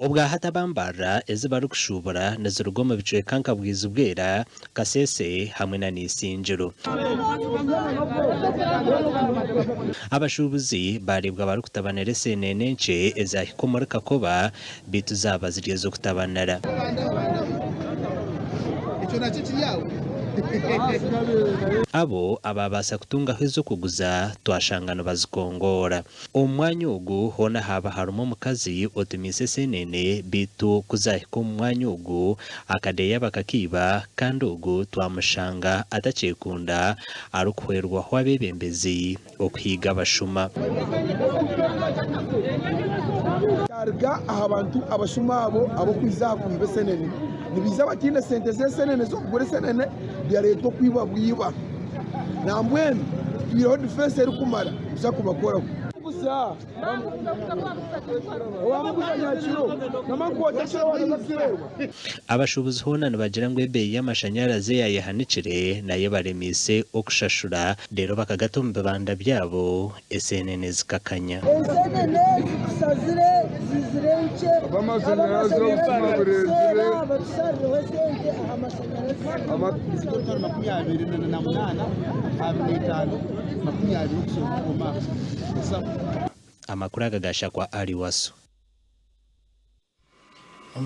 ubwa hatabambara ezi barukushubura nazirugoma bicuye kanka bwiza ubwera kasese hamwe na nisinjiro abashubuzi baribwa barukutabanira esenene nce ezahikomoreka koba bituzaba zirizo kutabanara abo ababasa kutunga hizo kuguza twashangano bazikongora umwanya ugu hona haba harumo mukazi otumise senene bitu kuzahiko umwanya ugu akadeya bakakiba kandi ugu twamushanga atacekunda arukuherwa hwabebembezi okwiga bashuma karga abantu abashuma abo kwiza kuibe senene nibiza bakine sente senene zo kugura senene bya leta kwiba bwiba nambweni twiro defense eri kumara uza kubakora gusa abashubuzi honana bagira ngo ebeeyi y'amashanyarazi yayahanikire nayo baremise okushashura rero bakagatumba banda byabo esenene zikakanya esenene zisazire zizirenche amashanyarazi abasarire sente amashanyarazi amazigotora 28 25 kusoma amakuru agagasha kwa Aliwaso.